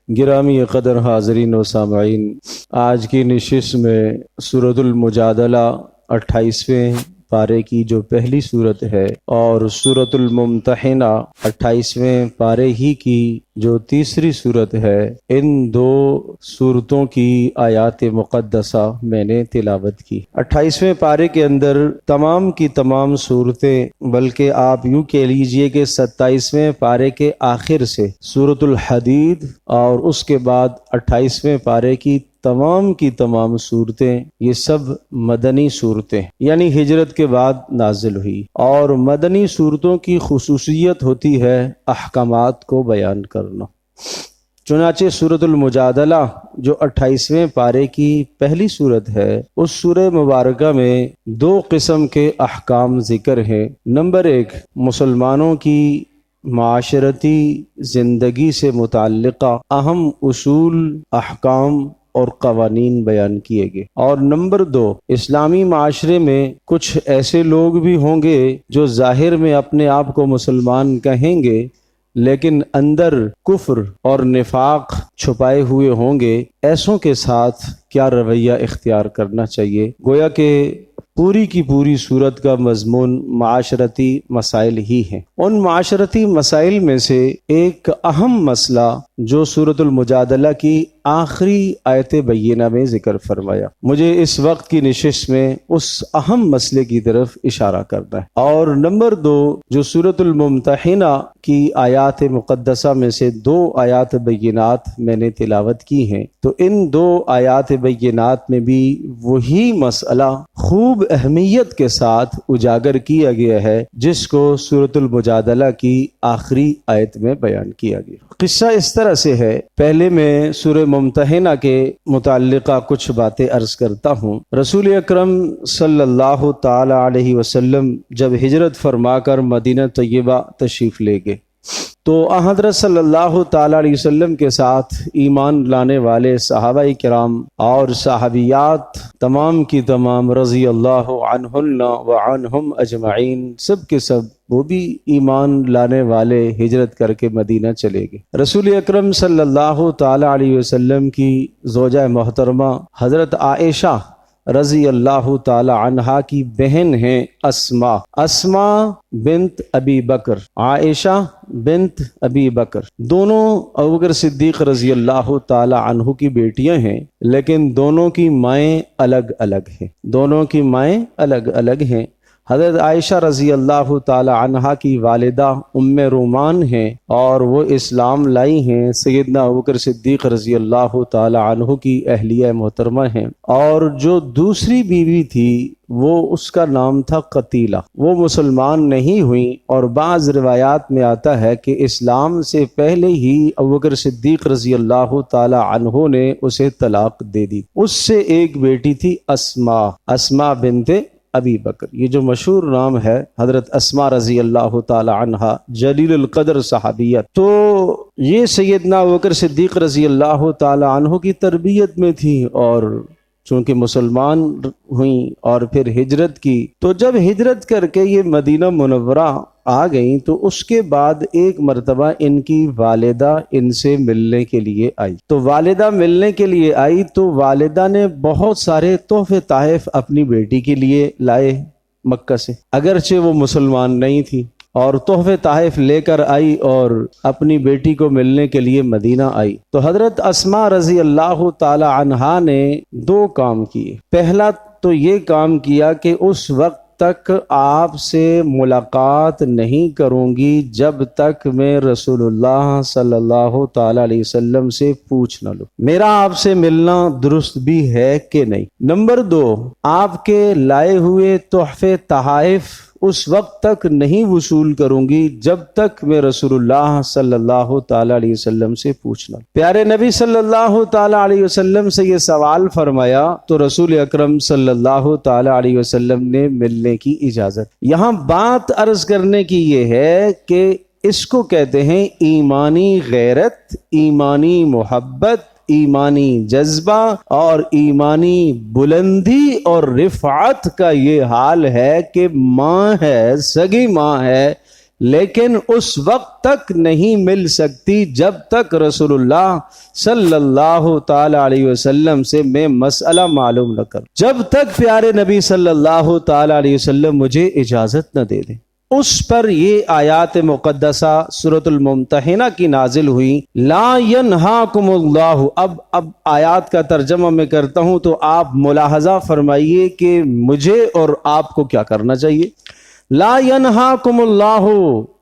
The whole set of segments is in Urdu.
گرامی قدر حاضرین و سامعین، آج کی نشست میں سورۃ المجادلہ 28ویں پارے کی جو پہلی صورت ہے اور سورۃ الممتحنہ 28ویں پارے ہی کی جو تیسری صورت ہے، ان دو صورتوں کی آیات مقدسہ میں نے تلاوت کی۔ 28ویں پارے کے اندر تمام کی تمام صورتیں، بلکہ آپ یوں کہہ لیجئے کہ 27ویں پارے کے آخر سے سورۃ الحدید اور اس کے بعد 28ویں پارے کی تمام صورتیں، یہ سب مدنی صورتیں یعنی ہجرت کے بعد نازل ہوئی، اور مدنی صورتوں کی خصوصیت ہوتی ہے احکامات کو بیان کرنا۔ چنانچہ سورۃ المجادلہ جو 28ویں پارے کی پہلی صورت ہے، اس سورہ مبارکہ میں دو قسم کے احکام ذکر ہیں۔ نمبر 1، مسلمانوں کی معاشرتی زندگی سے متعلقہ اہم اصول، احکام اور قوانین بیان کیے گئے، اور نمبر 2، اسلامی معاشرے میں کچھ ایسے لوگ بھی ہوں گے جو ظاہر میں اپنے آپ کو مسلمان کہیں گے لیکن اندر کفر اور نفاق چھپائے ہوئے ہوں گے۔ ایسوں کے ساتھ کیا رویہ اختیار کرنا چاہیے؟ گویا کہ پوری کی پوری صورت کا مضمون معاشرتی مسائل ہی ہیں۔ ان معاشرتی مسائل میں سے ایک اہم مسئلہ جو سورۃ المجادلہ کی آخری آیت بینہ میں ذکر فرمایا، مجھے اس وقت کی نشست میں اس اہم مسئلے کی طرف اشارہ کرنا ہے۔ اور نمبر 2، جو سورۃ الممتحنہ کی آیات مقدسہ میں سے 2 آیات بینات میں نے تلاوت کی ہیں، تو ان 2 آیات بینات میں بھی وہی مسئلہ خوب اہمیت کے ساتھ اجاگر کیا گیا ہے جس کو سورۃ المجادلہ کی آخری آیت میں بیان کیا گیا۔ قصہ اس طرح سے ہے، پہلے میں سورہ ممتحنہ کے متعلقہ کچھ باتیں عرض کرتا ہوں۔ رسول اکرم صلی اللہ تعالی علیہ وسلم جب ہجرت فرما کر مدینہ طیبہ تشریف لے گئے تو حضرت صلی اللہ تعالی علیہ وسلم کے ساتھ ایمان لانے والے صحابہ کرام اور صحابیات تمام کی تمام رضی اللہ عنہن وعنہم اجمعین، سب کے سب وہ بھی ایمان لانے والے ہجرت کر کے مدینہ چلے گئے۔ رسول اکرم صلی اللہ تعالی علیہ وسلم کی زوجہ محترمہ حضرت عائشہ رضی اللہ تعالی عنہا کی بہن ہیں اسماء بنت ابی بکر، عائشہ بنت ابی بکر، دونوں ابوبکر صدیق رضی اللہ تعالی عنہ کی بیٹیاں ہیں، لیکن دونوں کی مائیں الگ الگ ہیں۔ حضرت عائشہ رضی اللہ تعالی عنہا کی والدہ ام رومان ہیں اور وہ اسلام لائی ہیں، سیدنا ابوبکر صدیق رضی اللہ تعالی عنہ کی اہلیہ محترمہ ہیں، اور جو دوسری بیوی تھی وہ اس کا نام تھا قتیلہ، وہ مسلمان نہیں ہوئیں، اور بعض روایات میں آتا ہے کہ اسلام سے پہلے ہی ابوبکر صدیق رضی اللہ تعالی عنہ نے اسے طلاق دے دی۔ اس سے ایک بیٹی تھی اسماء بنت ابی بکر، یہ جو مشہور نام ہے حضرت اسماء رضی اللہ تعالی عنہا، جلیل القدر صحابیت۔ تو یہ سیدنا ابوبکر صدیق رضی اللہ تعالی عنہ کی تربیت میں تھی، اور چونکہ مسلمان ہوئیں اور پھر ہجرت کی، تو جب ہجرت کر کے یہ مدینہ منورہ آ گئیں تو اس کے بعد ایک مرتبہ ان کی والدہ ان سے ملنے کے لیے آئی۔ تو والدہ ملنے کے لیے آئی تو والدہ نے بہت سارے تحفے تحائف اپنی بیٹی کے لیے لائے مکہ سے، اگرچہ وہ مسلمان نہیں تھی، اور تحفے تحائف لے کر آئی اور اپنی بیٹی کو ملنے کے لیے مدینہ آئی۔ تو حضرت اسماء رضی اللہ تعالی عنہا نے 2 کام کیے۔ پہلا تو یہ کام کیا کہ اس وقت تک آپ سے ملاقات نہیں کروں گی جب تک میں رسول اللہ صلی اللہ تعالی علیہ وسلم سے پوچھ نہ لوں میرا آپ سے ملنا درست بھی ہے کہ نہیں۔ نمبر 2، آپ کے لائے ہوئے تحفے تحائف اس وقت تک نہیں وصول کروں گی جب تک میں رسول اللہ صلی اللہ تعالی علیہ وسلم سے پوچھنا۔ پیارے نبی صلی اللہ تعالی علیہ وسلم سے یہ سوال فرمایا تو رسول اکرم صلی اللہ تعالی علیہ وسلم نے ملنے کی اجازت۔ یہاں بات عرض کرنے کی یہ ہے کہ اس کو کہتے ہیں ایمانی غیرت، ایمانی محبت، ایمانی جذبہ اور ایمانی بلندی اور رفعت کا یہ حال ہے کہ ماں ہے، سگی ماں ہے، لیکن اس وقت تک نہیں مل سکتی جب تک رسول اللہ صلی اللہ تعالی علیہ وسلم سے میں مسئلہ معلوم نہ کروں، جب تک پیارے نبی صلی اللہ تعالی علیہ وسلم مجھے اجازت نہ دے دیں۔ اس پر یہ آیات مقدسہ سورۃ الممتحنہ کی نازل ہوئی، لا ینہاکم اللہ۔ اب آیات کا ترجمہ میں کرتا ہوں تو آپ ملاحظہ فرمائیے کہ مجھے اور آپ کو کیا کرنا چاہیے۔ لا ینہاکم اللہ،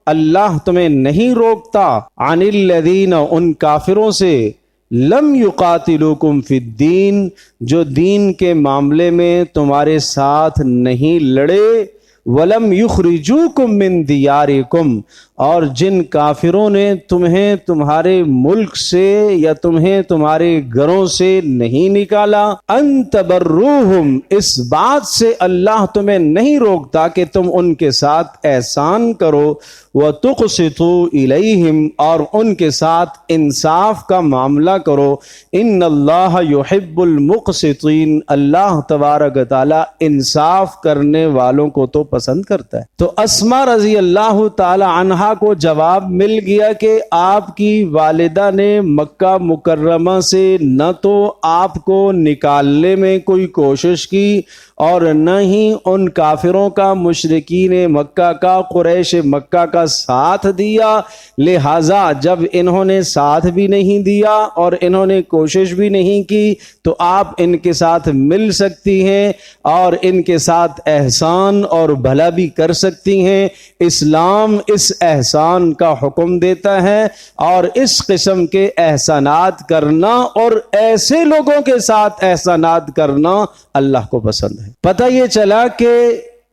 اللہ تمہیں نہیں روکتا، عن الذین، ان کافروں سے، لم یقاتلوکم فی الدین، جو دین کے معاملے میں تمہارے ساتھ نہیں لڑے، وَلَمْ يُخْرِجُوكُمْ مِنْ دِيَارِكُمْ، اور جن کافروں نے تمہیں تمہارے ملک سے یا تمہیں تمہارے گھروں سے نہیں نکالا، أَن تَبَرُّوهُمْ، اس بات سے اللہ تمہیں نہیں روکتا کہ تم ان کے ساتھ احسان کرو، وَتُقْسِطُوا إِلَيْهِمْ، اور ان کے ساتھ انصاف کا معاملہ کرو، إِنَّ اللَّهَ يُحِبُّ الْمُقْسِطِينَ، اللہ تبارک تعالی انصاف کرنے والوں کو تو پسند کرتا ہے۔ تو اسماء رضی اللہ تعالی عنہا کو جواب مل گیا کہ آپ کی والدہ نے مکہ مکرمہ سے نہ تو آپ کو نکالنے میں کوئی کوشش کی اور نہ ہی ان کافروں کا، مشرکین مکہ کا، قریش مکہ کا ساتھ دیا، لہٰذا جب انہوں نے ساتھ بھی نہیں دیا اور انہوں نے کوشش بھی نہیں کی تو آپ ان کے ساتھ مل سکتی ہیں اور ان کے ساتھ احسان اور بھلا بھی کر سکتی ہیں۔ اسلام اس احسان کا حکم دیتا ہے اور اس قسم کے احسانات کرنا اور ایسے لوگوں کے ساتھ احسانات کرنا اللہ کو پسند ہے۔ پتہ یہ چلا کہ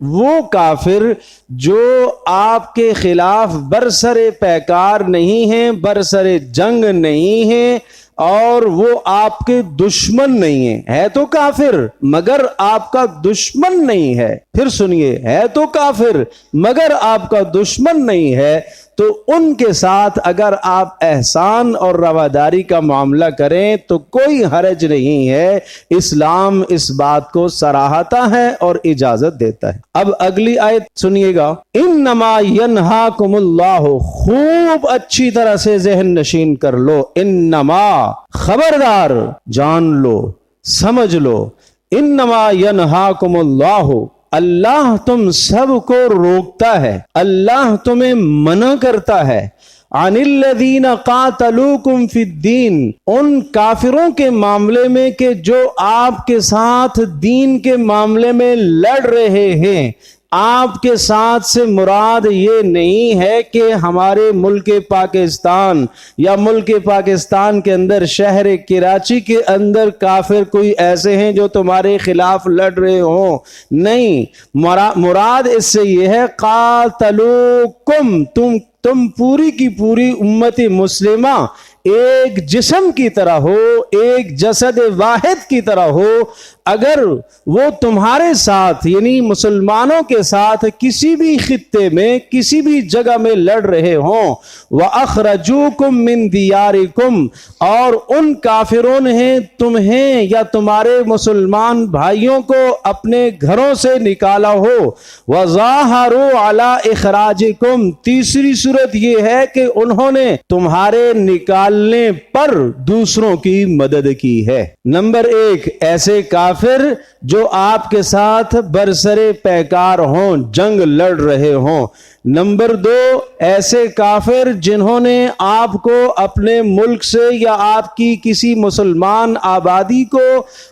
وہ کافر جو آپ کے خلاف برسر پیکار نہیں ہیں، برسر جنگ نہیں ہیں اور وہ آپ کے دشمن نہیں ہیں، ہے تو کافر مگر آپ کا دشمن نہیں ہے، پھر سنیے، ہے تو کافر مگر آپ کا دشمن نہیں ہے، تو ان کے ساتھ اگر آپ احسان اور رواداری کا معاملہ کریں تو کوئی حرج نہیں ہے، اسلام اس بات کو سراہتا ہے اور اجازت دیتا ہے۔ اب اگلی آیت سنیے گا، انما ینہاکم اللہ، خوب اچھی طرح سے ذہن نشین کر لو، انما، خبردار، جان لو، سمجھ لو، انما ینہاکم اللہ، اللہ تم سب کو روکتا ہے، اللہ تمہیں منع کرتا ہے، عن الذین قاتلوکم فی الدین، ان کافروں کے معاملے میں کہ جو آپ کے ساتھ دین کے معاملے میں لڑ رہے ہیں۔ آپ کے ساتھ سے مراد یہ نہیں ہے کہ ہمارے ملک پاکستان یا ملک پاکستان کے اندر شہر کراچی کے اندر کافر کوئی ایسے ہیں جو تمہارے خلاف لڑ رہے ہوں، نہیں، مراد اس سے یہ ہے قاتلوکم، تم پوری کی پوری امت مسلمہ ایک جسم کی طرح ہو، ایک جسد واحد کی طرح ہو، اگر وہ تمہارے ساتھ یعنی مسلمانوں کے ساتھ کسی بھی خطے میں کسی بھی جگہ میں لڑ رہے ہوں، وَأَخْرَجُوكُم مِّن دِيَارِكُمْ، اور ان کافروں نے تمہیں یا تمہارے مسلمان بھائیوں کو اپنے گھروں سے نکالا ہو، وَظَاهَرُوا عَلَىٰ إِخْرَاجِكُمْ، تیسری صورت یہ ہے کہ انہوں نے تمہارے نکالنے پر دوسروں کی مدد کی ہے۔ نمبر ایک، ایسے کافر جو آپ کے ساتھ برسر پیکار ہوں، جنگ لڑ رہے ہوں۔ نمبر دو، ایسے کافر جنہوں نے آپ کو اپنے ملک سے یا آپ کی کسی مسلمان آبادی کو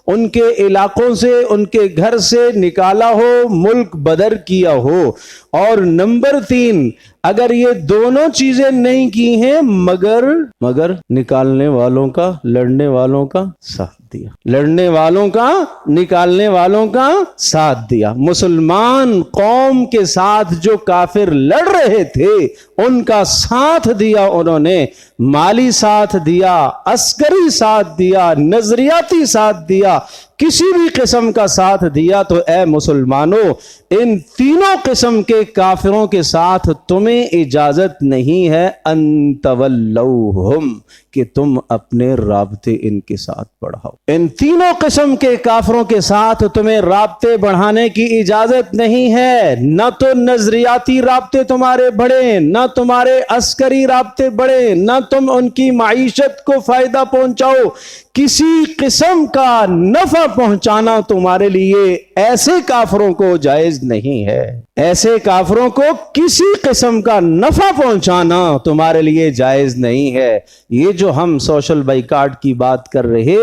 ان کے علاقوں سے، ان کے گھر سے نکالا ہو، ملک بدر کیا ہو۔ اور نمبر تین، اگر یہ دونوں چیزیں نہیں کی ہیں مگر نکالنے والوں کا، لڑنے والوں کا ساتھ دیا۔ دیا، لڑنے والوں کا نکالنے والوں کا ساتھ دیا۔ مسلمان قوم کے ساتھ جو کافر لڑ رہے تھے ان کا ساتھ دیا، انہوں نے مالی ساتھ دیا، عسکری ساتھ دیا، نظریاتی ساتھ دیا، کسی بھی قسم کا ساتھ دیا۔ تو اے مسلمانوں، ان تینوں قسم کے کافروں کے ساتھ تمہیں اجازت نہیں ہے ان تولوہم، کہ تم اپنے رابطے ان کے ساتھ بڑھاؤ۔ ان تینوں قسم کے کافروں کے ساتھ تمہیں رابطے بڑھانے کی اجازت نہیں ہے، نہ تو نظریاتی رابطے تمہارے بڑھیں، نہ تمہارے عسکری رابطے بڑھیں، نہ تم ان کی معیشت کو فائدہ پہنچاؤ، کسی قسم کا نفع پہنچانا تمہارے لیے ایسے کافروں کو جائز نہیں ہے۔ ایسے کافروں کو کسی قسم کا نفع پہنچانا تمہارے لیے جائز نہیں ہے۔ یہ جو ہم سوشل بائیکاٹ کی بات کر رہے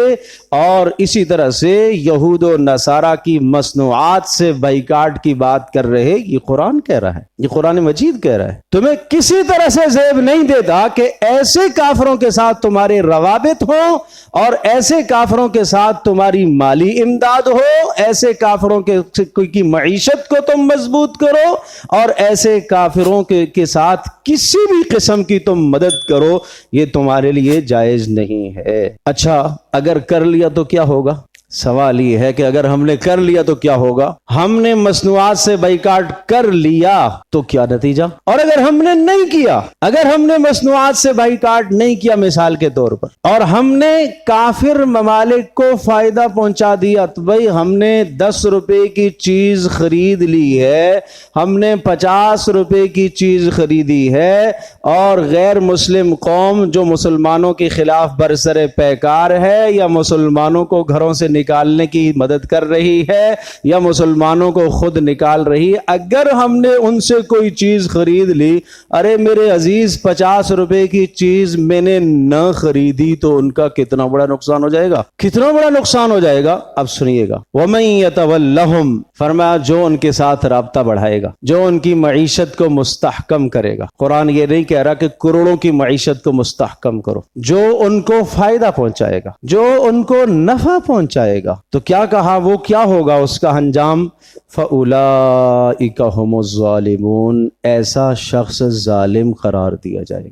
اور اسی طرح سے یہود و نصارہ کی مصنوعات سے بائیکاٹ کی بات کر رہے، یہ قرآن کہہ رہا ہے، یہ قرآن مجید کہہ رہا ہے۔ تمہیں کسی طرح سے زیب نہیں دیتا کہ ایسے کافروں کے ساتھ تمہارے روابط ہوں اور ایسے کافروں کے ساتھ تمہاری مالی امداد ہو، ایسے کافروں کی معیشت کو تم مضبوط کرو اور ایسے کافروں کے ساتھ کسی بھی قسم کی تم مدد کرو، یہ تمہارے لیے جائز نہیں ہے۔ اچھا، اگر کر لیا تو کیا ہوگا؟ سوال یہ ہے کہ اگر ہم نے کر لیا تو کیا ہوگا؟ ہم نے مصنوعات سے بائیکاٹ کر لیا تو کیا نتیجہ؟ اور اگر ہم نے نہیں کیا، اگر ہم نے مصنوعات سے بائیکاٹ نہیں کیا مثال کے طور پر، اور ہم نے کافر ممالک کو فائدہ پہنچا دیا، تو بھئی ہم نے 10 روپے کی چیز خرید لی ہے، ہم نے 50 روپے کی چیز خریدی ہے، اور غیر مسلم قوم جو مسلمانوں کے خلاف برسر پیکار ہے یا مسلمانوں کو گھروں سے نکالنے کی مدد کر رہی ہے یا مسلمانوں کو خود نکال رہی ہے، اگر ہم نے ان سے کوئی چیز خرید لی، ارے میرے عزیز 50 روپے کی چیز میں نے نہ خریدی تو ان کا کتنا بڑا نقصان ہو جائے گا، کتنا بڑا نقصان ہو جائے گا۔ اب سنیے گا، وَمَن يَتَوَلَّهُمْ، فرمایا جو ان کے ساتھ رابطہ بڑھائے گا، جو ان کی معیشت کو مستحکم کرے گا۔ قرآن یہ نہیں کہہ رہا کہ کروڑوں کی معیشت کو مستحکم کرو، جو ان کو فائدہ پہنچائے گا، جو ان کو نفع پہنچائے گا، تو کیا کہا، وہ کیا ہوگا اس کا انجام؟ فَأُولَئِكَ هُمُ الظَّالِمُونَ، ایسا شخص ظالم قرار دیا جائے،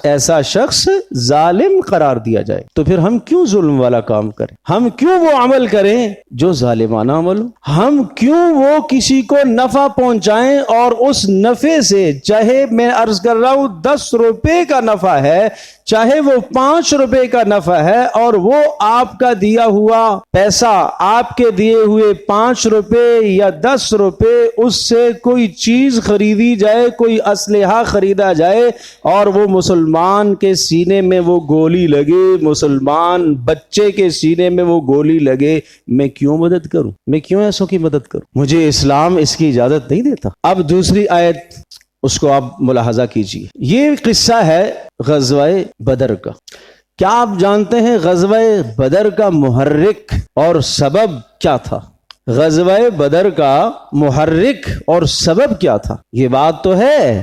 ایسا شخص ظالم قرار دیا جائے۔ تو پھر ہم کیوں ظلم والا کام کریں؟ ہم کیوں وہ عمل کریں جو ظالمانہ عمل ہو؟ ہم کیوں وہ کسی کو نفع پہنچائیں اور اس نفع سے، چاہے میں عرض کر رہا ہوں 10 روپے کا نفع ہے، چاہے وہ 5 روپے کا نفع ہے، اور وہ آپ کا دیا ہوا پیسہ، آپ کے دیے ہوئے 5 روپے یا 10 روپے، اس سے کوئی چیز خریدی جائے، کوئی اسلحہ خریدا جائے اور وہ مسلمان کے سینے میں وہ گولی لگے، مسلمان بچے کے سینے میں وہ گولی لگے، میں کیوں مدد کروں؟ میں کیوں ایسوں کی مدد کروں؟ مجھے اسلام اس کی اجازت نہیں دیتا۔ اب دوسری آیت اس کو آپ ملاحظہ کیجئے، یہ قصہ ہے غزوہ بدر کا۔ کیا آپ جانتے ہیں غزوہ بدر کا محرک اور سبب کیا تھا؟ غزوہ بدر کا محرک اور سبب کیا تھا؟ یہ بات تو ہے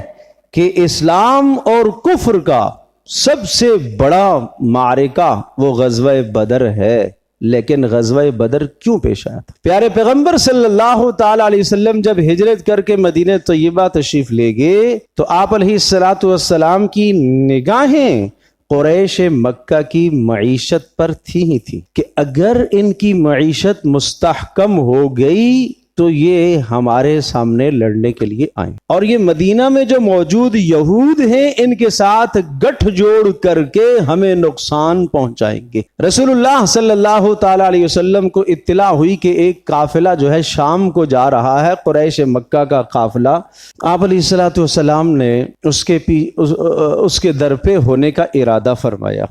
کہ اسلام اور کفر کا سب سے بڑا معرکہ وہ غزوہ بدر ہے، لیکن غزوہ بدر کیوں پیش آیا تھا؟ پیارے پیغمبر صلی اللہ تعالی علیہ وسلم جب ہجرت کر کے مدینہ طیبہ تشریف لے گئے تو آپ علیہ الصلوۃ والسلام کی نگاہیں قریش مکہ کی معیشت پر تھی ہی تھی کہ اگر ان کی معیشت مستحکم ہو گئی تو یہ ہمارے سامنے لڑنے کے لیے آئیں، اور یہ مدینہ میں جو موجود یہود ہیں ان کے ساتھ گٹھ جوڑ کر کے ہمیں نقصان پہنچائیں گے۔ رسول اللہ صلی اللہ تعالی علیہ وسلم کو اطلاع ہوئی کہ ایک قافلہ جو ہے شام کو جا رہا ہے، قریش مکہ کا قافلہ۔ آپ علیہ الصلوۃ والسلام نے اس کے در پہ ہونے کا ارادہ فرمایا،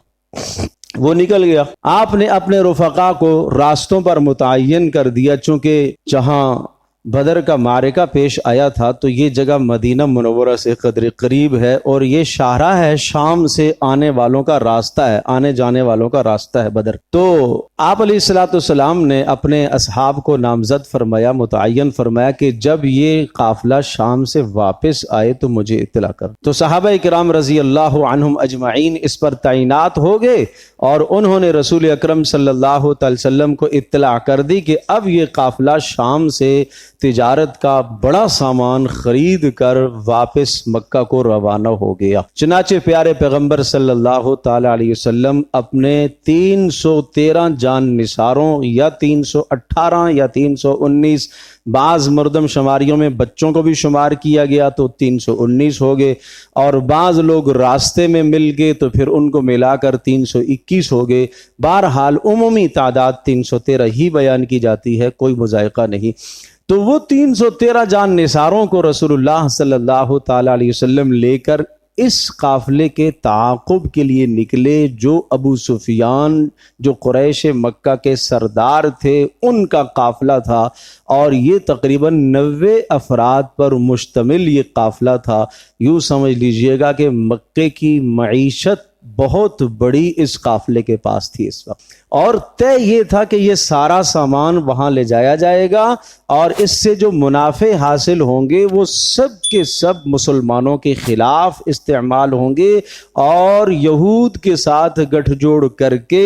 وہ نکل گیا۔ آپ نے اپنے رفقا کو راستوں پر متعین کر دیا، چونکہ جہاں بدر کا معرکہ پیش آیا تھا تو یہ جگہ مدینہ منورہ سے قدر قریب ہے اور یہ شاہراہ ہے، شام سے آنے والوں کا راستہ ہے، آنے جانے والوں کا راستہ ہے بدر۔ تو آپ علیہ الصلوۃ والسلام نے اپنے اصحاب کو نامزد فرمایا، متعین فرمایا کہ جب یہ قافلہ شام سے واپس آئے تو مجھے اطلاع کر۔ تو صحابہ کرام رضی اللہ عنہم اجمعین اس پر تعینات ہو گئے اور انہوں نے رسول اکرم صلی اللہ تعالی وسلم کو اطلاع کر دی کہ اب یہ قافلہ شام سے تجارت کا بڑا سامان خرید کر واپس مکہ کو روانہ ہو گیا۔ چنانچہ پیارے پیغمبر صلی اللہ تعالی علیہ وسلم اپنے 313 جان نثاروں یا 318 یا 319 بعض مردم شماریوں میں بچوں کو بھی شمار کیا گیا تو 319 ہو گئے، اور بعض لوگ راستے میں مل گئے تو پھر ان کو ملا کر 321 ہو گئے۔ بہرحال عمومی تعداد 313 ہی بیان کی جاتی ہے، کوئی مذائقہ نہیں۔ تو وہ 313 جان نثاروں کو رسول اللہ صلی اللہ تعالی علیہ وسلم لے کر اس قافلے کے تعاقب کے لیے نکلے، جو ابو سفیان جو قریش مکہ کے سردار تھے ان کا قافلہ تھا، اور یہ تقریباً 90 افراد پر مشتمل یہ قافلہ تھا۔ یوں سمجھ لیجئے گا کہ مکے کی معیشت بہت بڑی اس قافلے کے پاس تھی اس وقت، اور طے یہ تھا کہ یہ سارا سامان وہاں لے جایا جائے گا اور اس سے جو منافع حاصل ہوں گے وہ سب کے سب مسلمانوں کے خلاف استعمال ہوں گے، اور یہود کے ساتھ گٹھ جوڑ کر کے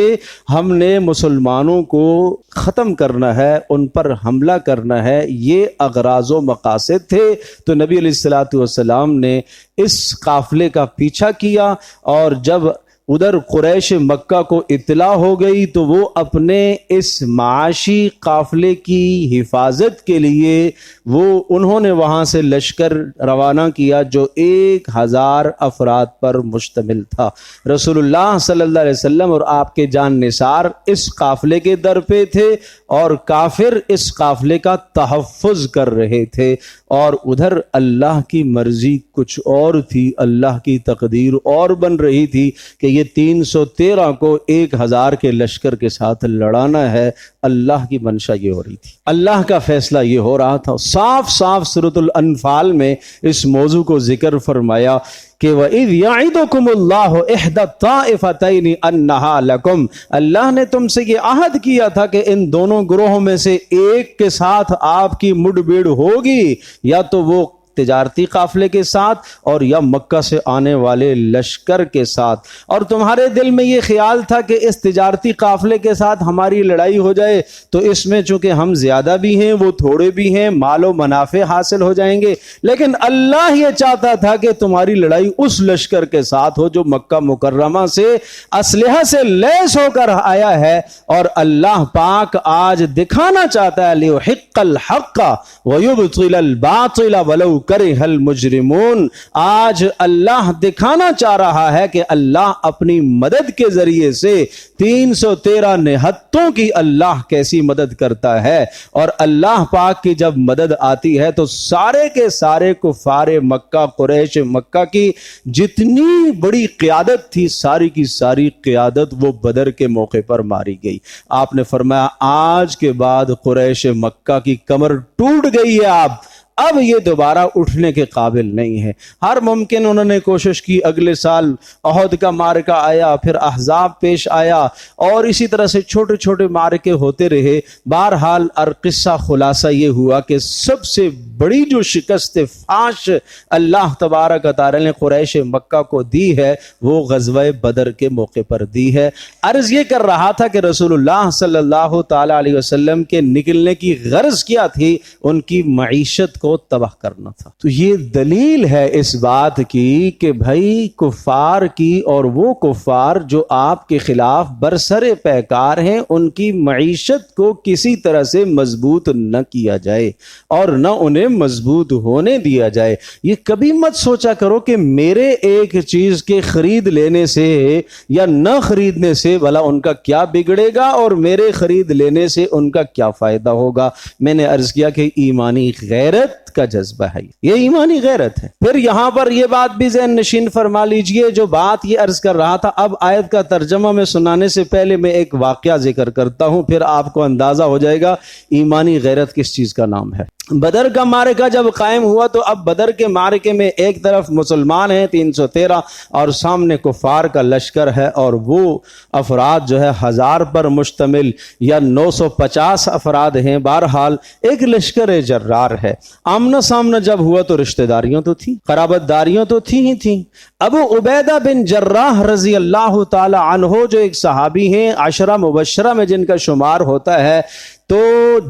ہم نے مسلمانوں کو ختم کرنا ہے، ان پر حملہ کرنا ہے، یہ اغراض و مقاصد تھے۔ تو نبی علیہ الصلوۃ والسلام نے اس قافلے کا پیچھا کیا، اور جب ادھر قریش مکہ کو اطلاع ہو گئی تو وہ اپنے اس معاشی قافلے کی حفاظت کے لیے انہوں نے وہاں سے لشکر روانہ کیا جو 1000 افراد پر مشتمل تھا۔ رسول اللہ صلی اللہ علیہ وسلم اور آپ کے جان نثار اس قافلے کے در پہ تھے، اور کافر اس قافلے کا تحفظ کر رہے تھے، اور ادھر اللہ کی مرضی کچھ اور تھی، اللہ کی تقدیر اور بن رہی تھی کہ یہ 313 کو 1000 کے لشکر کے ساتھ لڑانا ہے۔ اللہ کی منشا یہ ہو رہی تھی، اللہ کا فیصلہ یہ ہو رہا تھا۔ صاف صاف سورۃ الانفال میں اس موضوع کو ذکر فرمایا کہ وَإِذْ يَعِدُكُمُ اللَّهُ إِحْدَى الطَّائِفَتَيْنِ أَنَّهَا لَكُمْ، اللہ نے تم سے یہ عہد کیا تھا کہ ان دونوں گروہوں میں سے ایک کے ساتھ آپ کی مڈ بھیڑ ہوگی، یا تو وہ تجارتی قافلے کے ساتھ اور یا مکہ سے آنے والے لشکر کے ساتھ، اور تمہارے دل میں یہ خیال تھا کہ اس تجارتی قافلے کے ساتھ ہماری لڑائی ہو جائے تو اس میں چونکہ ہم زیادہ بھی ہیں وہ تھوڑے بھی ہیں، مال و منافع حاصل ہو جائیں گے، لیکن اللہ یہ چاہتا تھا کہ تمہاری لڑائی اس لشکر کے ساتھ ہو جو مکہ مکرمہ سے اسلحہ سے لیس ہو کر آیا ہے، اور اللہ پاک آج دکھانا چاہتا ہے لِيُحِقَّ الْحَقَّ وَيُبْطِلَ الْبَاطِلَ وَلَوْ کرہ المجرمون، آج اللہ دکھانا چاہ رہا ہے کہ اللہ اپنی مدد کے ذریعے سے 313 نہتوں کی اللہ کیسی مدد کرتا ہے، اور اللہ پاک کی جب مدد آتی ہے تو سارے کے سارے کفار مکہ، قریش مکہ کی جتنی بڑی قیادت تھی ساری کی ساری قیادت وہ بدر کے موقع پر ماری گئی۔ آپ نے فرمایا آج کے بعد قریش مکہ کی کمر ٹوٹ گئی ہے، اب یہ دوبارہ اٹھنے کے قابل نہیں ہے۔ ہر ممکن انہوں نے کوشش کی، اگلے سال احد کا معرکہ آیا، پھر احزاب پیش آیا، اور اسی طرح سے چھوٹے چھوٹے معرکے ہوتے رہے۔ بہرحال قصہ خلاصہ یہ ہوا کہ سب سے بڑی جو شکست فاش اللہ تبارک و تعالی نے قریش مکہ کو دی ہے وہ غزوہ بدر کے موقع پر دی ہے۔ عرض یہ کر رہا تھا کہ رسول اللہ صلی اللہ تعالی علیہ وسلم کے نکلنے کی غرض کیا تھی؟ ان کی معیشت کو تباہ کرنا تھا۔ تو یہ دلیل ہے اس بات کی کہ بھائی کفار کی، اور وہ کفار جو آپ کے خلاف برسر پیکار ہیں، ان کی معیشت کو کسی طرح سے مضبوط نہ کیا جائے اور نہ انہیں مضبوط ہونے دیا جائے۔ یہ کبھی مت سوچا کرو کہ میرے ایک چیز کے خرید لینے سے یا نہ خریدنے سے بھلا ان کا کیا بگڑے گا اور میرے خرید لینے سے ان کا کیا فائدہ ہوگا۔ میں نے عرض کیا کہ ایمانی غیرت کا جذبہ ہے، یہ ایمانی غیرت ہے۔ پھر یہاں پر یہ بات بھی ذہن نشین فرما لیجئے، جو بات یہ عرض کر رہا تھا، اب آیت کا ترجمہ میں سنانے سے پہلے میں ایک واقعہ ذکر کرتا ہوں، پھر آپ کو اندازہ ہو جائے گا ایمانی غیرت کس چیز کا نام ہے۔ بدر کا معرکہ جب قائم ہوا تو اب بدر کے معرکے میں ایک طرف مسلمان ہیں 313 اور سامنے کفار کا لشکر ہے، اور وہ افراد جو ہے 1000 پر مشتمل یا 950 افراد ہیں، بہرحال ایک لشکر جرار ہے۔ آمنا سامنا جب ہوا تو رشتہ داریاں تو تھی، قرابت داریاں تو تھی ہی تھیں۔ ابو عبیدہ بن جراح رضی اللہ تعالی عنہ جو ایک صحابی ہیں 10 مبشرہ میں جن کا شمار ہوتا ہے، تو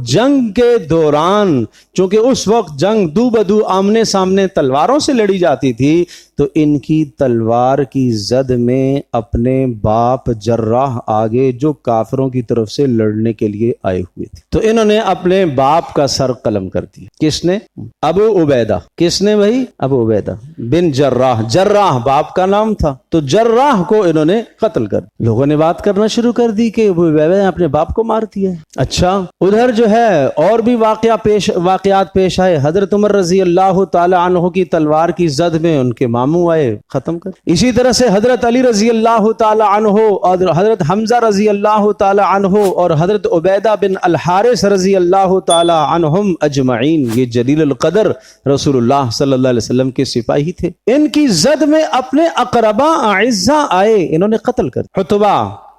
جنگ کے دوران چونکہ اس وقت جنگ دو بدو آمنے سامنے تلواروں سے لڑی جاتی تھی، تو ان کی تلوار کی زد میں اپنے باپ جراح آگے جو کافروں کی طرف سے لڑنے کے لیے آئے ہوئے تھے، تو انہوں نے اپنے باپ کا سر قلم کر دیا۔ کس نے؟ ابو عبیدہ۔ کس نے بھائی؟ ابو عبیدہ بن جراح۔ جراح باپ کا نام تھا، تو جراح کو انہوں نے قتل کر دیا۔ لوگوں نے بات کرنا شروع کر دی کہ ابو عبیدہ نے اپنے باپ کو مار دیا ہے۔ اچھا، ادھر جو ہے اور بھی واقعات پیش آئے۔ حضرت عمر رضی اللہ تعالی عنہ کی تلوار کی زد میں ان کے ماموں آئے، ختم کر۔ اسی طرح سے حضرت علی رضی اللہ تعالی عنہ اور حضرت حمزہ رضی اللہ تعالی عنہ اور حضرت عبیدہ بن الحارث رضی اللہ تعالی عنہم اجمعین، یہ جلیل القدر رسول اللہ صلی اللہ علیہ وسلم کے سپاہی تھے، ان کی زد میں اپنے اقربا اعزا آئے، انہوں نے قتل کر دیا۔ حتبہ،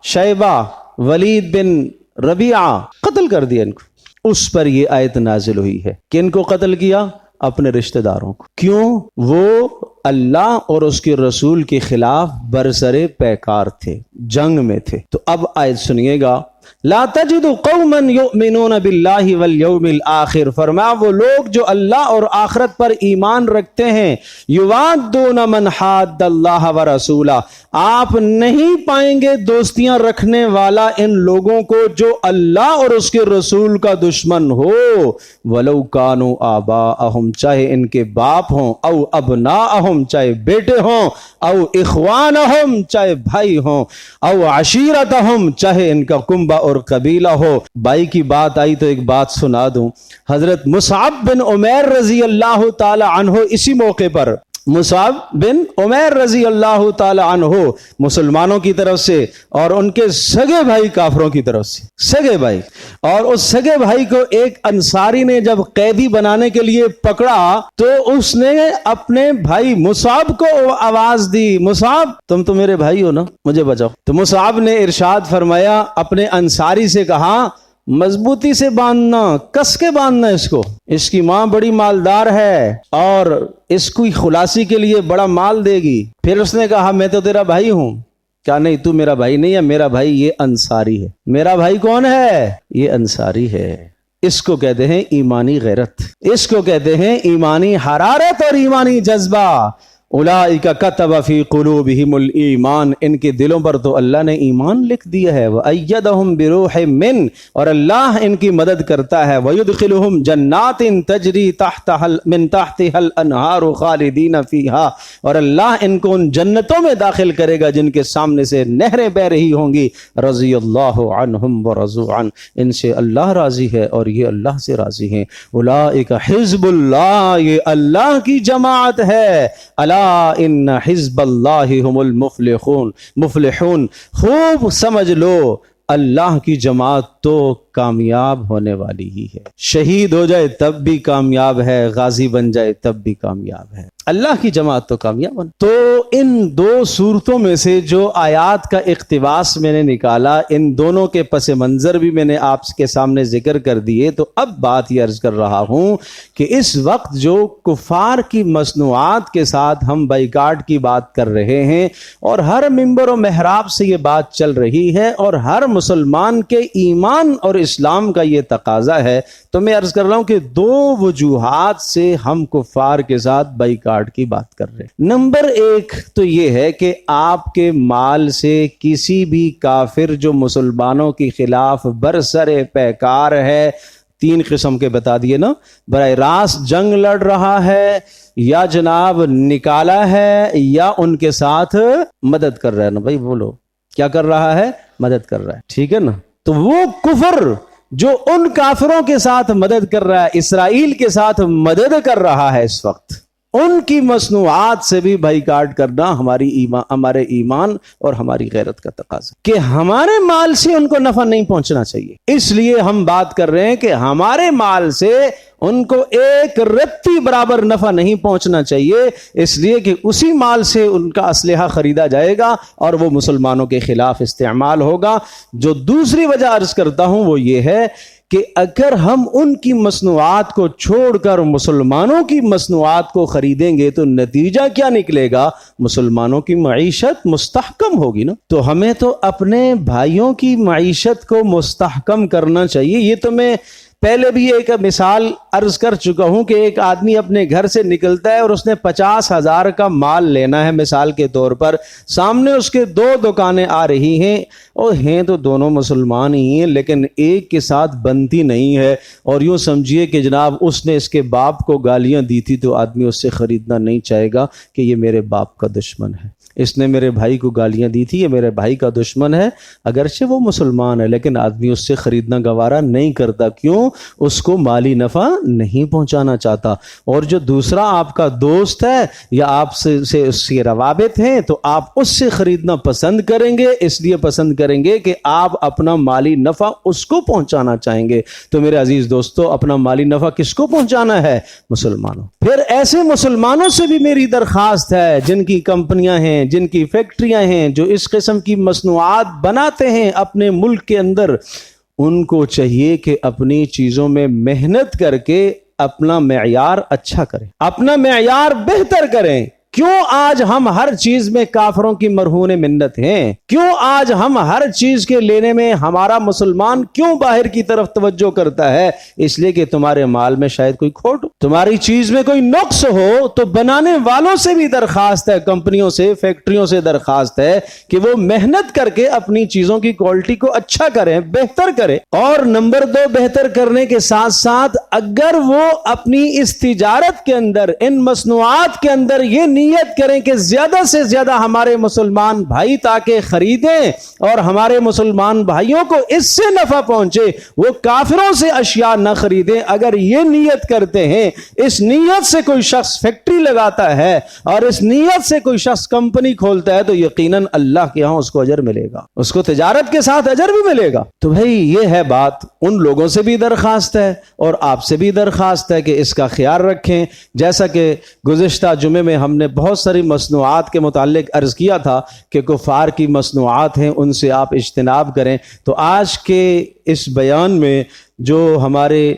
شیبہ، ولید بن ربیعہ، قتل کر دیا ان کو۔ اس پر یہ آیت نازل ہوئی ہے کہ ان کو قتل کیا؟ اپنے رشتہ داروں کو۔ کیوں؟ وہ اللہ اور اس کے رسول کے خلاف برسر پیکار تھے، جنگ میں تھے۔ تو اب آیت سنیے گا، لا تجد قوما یؤمنون باللہ والیوم الآخر، فرمایا وہ لوگ جو اللہ اور آخرت پر ایمان رکھتے ہیں، یوادون من حاد اللہ ورسولہ، آپ نہیں پائیں گے دوستیاں رکھنے والا ان لوگوں کو جو اللہ اور اس کے رسول کا دشمن ہو، ولو کانوا آباءہم، چاہے ان کے باپ ہوں، او ابناءہم، چاہے بیٹے ہوں، او اخوانہم، چاہے بھائی ہوں، او عشیرتہم، چاہے ان کا کنبہ اور قبیلہ ہو۔ بھائی کی بات آئی تو ایک بات سنا دوں، حضرت مصعب بن عمیر رضی اللہ تعالی عنہ، اسی موقع پر مصعب بن عمیر رضی اللہ تعالی عنہ مسلمانوں کی طرف سے اور ان کے سگے بھائی کافروں کی طرف سے، سگے بھائی، اور اس سگے بھائی کو ایک انصاری نے جب قیدی بنانے کے لیے پکڑا تو اس نے اپنے بھائی مصعب کو آواز دی، مصعب تم تو میرے بھائی ہو نا، مجھے بچاؤ۔ تو مصعب نے ارشاد فرمایا، اپنے انصاری سے کہا مضبوطی سے باندھنا، کس کے باندھنا اس کو، اس کی ماں بڑی مالدار ہے اور اس کو خلاصی کے لیے بڑا مال دے گی۔ پھر اس نے کہا میں تو تیرا بھائی ہوں۔ کیا نہیں، تو میرا بھائی نہیں ہے، میرا بھائی یہ انصاری ہے۔ میرا بھائی کون ہے؟ یہ انصاری ہے۔ اس کو کہتے ہیں ایمانی غیرت، اس کو کہتے ہیں ایمانی حرارت اور ایمانی جذبہ۔ اولئک کتب فی قلوبہم الایمان، ان کے دلوں پر تو اللہ نے ایمان لکھ دیا ہے۔ وأیدہم بروح من، اور اللہ ان کی مدد کرتا ہے۔ ویدخلہم جنات تجری من تحتها الانہار خالدین فیہا، اور اللہ ان کو ان جنتوں میں داخل کرے گا جن کے سامنے سے نہریں بہ رہی ہوں گی۔ رضی اللہ عنہم ورضوا عنہ، ان سے اللہ راضی ہے اور یہ اللہ سے راضی ہیں۔ اولئک حزب اللہ، یہ اللہ کی جماعت ہے۔ الا ان حزب اللہ هم المفلحون، خوب سمجھ لو اللہ کی جماعت تو کامیاب ہونے والی ہی ہے۔ شہید ہو جائے تب بھی کامیاب ہے، غازی بن جائے تب بھی کامیاب ہے، اللہ کی جماعت تو کامیاب ہے۔ تو ان دو صورتوں میں سے جو آیات کا اقتباس میں نے نکالا، ان دونوں کے پس منظر بھی میں نے آپ کے سامنے ذکر کر دیے۔ تو اب بات یہ عرض کر رہا ہوں کہ اس وقت جو کفار کی مصنوعات کے ساتھ ہم بائیکاٹ کی بات کر رہے ہیں اور ہر منبر و محراب سے یہ بات چل رہی ہے اور ہر مسلمان کے ایمان اور اسلام کا یہ تقاضا ہے، تو میں عرض کر رہا ہوں کہ دو وجوہات سے ہم کفار کے ساتھ بائیکاٹ کی بات کر رہے ہیں۔ نمبر ایک تو یہ ہے کہ آپ کے مال سے کسی بھی کافر جو مسلمانوں کے خلاف برسر پیکار ہے، 3 قسم کے بتا دیے نا، براہ راست جنگ لڑ رہا ہے یا جناب نکالا ہے یا ان کے ساتھ مدد کر رہا ہے نا، بھائی بولو کیا کر رہا ہے؟ مدد کر رہا ہے، ٹھیک ہے نا۔ تو وہ کفر جو ان کافروں کے ساتھ مدد کر رہا ہے، اسرائیل کے ساتھ مدد کر رہا ہے اس وقت، ان کی مصنوعات سے بھی بائیکاٹ کرنا ہمارے ایمان اور ہماری غیرت کا تقاضا، کہ ہمارے مال سے ان کو نفع نہیں پہنچنا چاہیے۔ اس لیے ہم بات کر رہے ہیں کہ ہمارے مال سے ان کو ایک رتی برابر نفع نہیں پہنچنا چاہیے، اس لیے کہ اسی مال سے ان کا اسلحہ خریدا جائے گا اور وہ مسلمانوں کے خلاف استعمال ہوگا۔ جو دوسری وجہ عرض کرتا ہوں وہ یہ ہے کہ اگر ہم ان کی مصنوعات کو چھوڑ کر مسلمانوں کی مصنوعات کو خریدیں گے تو نتیجہ کیا نکلے گا؟ مسلمانوں کی معیشت مستحکم ہوگی نا۔ تو ہمیں تو اپنے بھائیوں کی معیشت کو مستحکم کرنا چاہیے۔ یہ تو میں پہلے بھی ایک مثال عرض کر چکا ہوں کہ ایک آدمی اپنے گھر سے نکلتا ہے اور اس نے 50,000 کا مال لینا ہے مثال کے طور پر، سامنے اس کے 2 دکانیں آ رہی ہیں اور ہیں تو دونوں مسلمان ہی ہیں لیکن ایک کے ساتھ بنتی نہیں ہے، اور یوں سمجھیے کہ جناب اس نے اس کے باپ کو گالیاں دی تھی تو آدمی اس سے خریدنا نہیں چاہے گا کہ یہ میرے باپ کا دشمن ہے، اس نے میرے بھائی کو گالیاں دی تھی، یہ میرے بھائی کا دشمن ہے، اگرچہ وہ مسلمان ہے لیکن آدمی اس سے خریدنا گوارا نہیں کرتا۔ کیوں؟ اس کو مالی نفع نہیں پہنچانا چاہتا۔ اور جو دوسرا آپ کا دوست ہے یا آپ سے اس کے روابط ہیں تو آپ اس سے خریدنا پسند کریں گے، اس لیے پسند کریں گے کہ آپ اپنا مالی نفع اس کو پہنچانا چاہیں گے۔ تو میرے عزیز دوستو، اپنا مالی نفع کس کو پہنچانا ہے؟ مسلمانوں۔ پھر ایسے مسلمانوں سے بھی میری درخواست ہے جن کی کمپنیاں ہیں، جن کی فیکٹریاں ہیں، جو اس قسم کی مصنوعات بناتے ہیں اپنے ملک کے اندر، ان کو چاہیے کہ اپنی چیزوں میں محنت کر کے اپنا معیار اچھا کریں، اپنا معیار بہتر کریں۔ کیوں آج ہم ہر چیز میں کافروں کی مرہون منت ہیں؟ کیوں آج ہم ہر چیز کے لینے میں ہمارا مسلمان کیوں باہر کی طرف توجہ کرتا ہے؟ اس لیے کہ تمہارے مال میں شاید کوئی کھوٹ ہو، تمہاری چیز میں کوئی نقص ہو، تو بنانے والوں سے بھی درخواست ہے، کمپنیوں سے، فیکٹریوں سے درخواست ہے کہ وہ محنت کر کے اپنی چیزوں کی کوالٹی کو اچھا کریں، بہتر کریں۔ اور نمبر 2، بہتر کرنے کے ساتھ ساتھ اگر وہ اپنی اس تجارت کے اندر، ان مصنوعات کے اندر یہ نیت کریں کہ زیادہ سے زیادہ ہمارے مسلمان بھائی تاکہ خریدیں اور ہمارے مسلمان بھائیوں کو اس سے نفع پہنچے، وہ کافروں سے اشیاء نہ خریدیں، اگر یہ نیت کرتے ہیں، اس نیت سے کوئی شخص فیکٹری لگاتا ہے اور اس نیت سے کوئی شخص کمپنی کھولتا ہے تو یقیناً اللہ کے ہاں اس کو اجر ملے گا، اس کو تجارت کے ساتھ اجر بھی ملے گا۔ تو بھائی یہ ہے بات، ان لوگوں سے بھی درخواست ہے اور آپ سے بھی درخواست ہے کہ اس کا خیال رکھیں۔ جیسا کہ گزشتہ جمعے میں ہم نے بہت ساری مصنوعات کے متعلق عرض کیا تھا کہ کفار کی مصنوعات ہیں، ان سے آپ اجتناب کریں۔ تو آج کے اس بیان میں جو ہمارے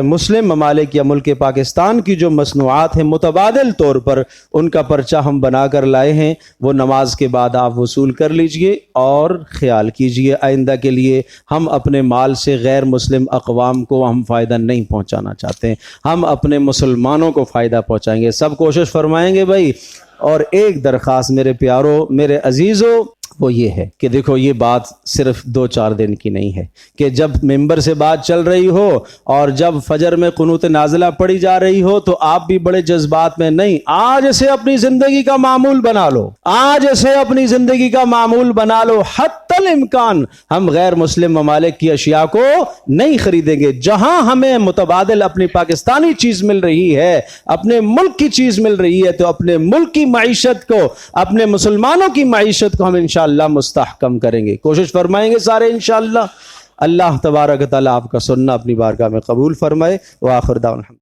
مسلم ممالک یا ملک پاکستان کی جو مصنوعات ہیں متبادل طور پر ان کا پرچہ ہم بنا کر لائے ہیں، وہ نماز کے بعد آپ وصول کر لیجئے اور خیال کیجئے آئندہ کے لیے ہم اپنے مال سے غیر مسلم اقوام کو ہم فائدہ نہیں پہنچانا چاہتے ہیں، ہم اپنے مسلمانوں کو فائدہ پہنچائیں گے، سب کوشش فرمائیں گے بھائی۔ اور ایک درخواست میرے پیاروں، میرے عزیزوں، وہ یہ ہے کہ دیکھو یہ بات صرف 2-4 دن کی نہیں ہے کہ جب ممبر سے بات چل رہی ہو اور جب فجر میں قنوت نازلہ پڑھی جا رہی ہو تو آپ بھی بڑے جذبات میں نہیں، آج اسے اپنی زندگی کا معمول بنا لو، آج اسے اپنی زندگی کا معمول بنا لو۔ حتی الامکان ہم غیر مسلم ممالک کی اشیاء کو نہیں خریدیں گے، جہاں ہمیں متبادل اپنی پاکستانی چیز مل رہی ہے، اپنے ملک کی چیز مل رہی ہے، تو اپنے ملک کی معیشت کو، اپنے مسلمانوں کی معیشت کو ہم انشاءاللہ مستحکم کریں گے، کوشش فرمائیں گے سارے انشاءاللہ۔ اللہ تبارک و تعالیٰ آپ کا سننا اپنی بارگاہ میں قبول فرمائے۔ وآخر دعوانا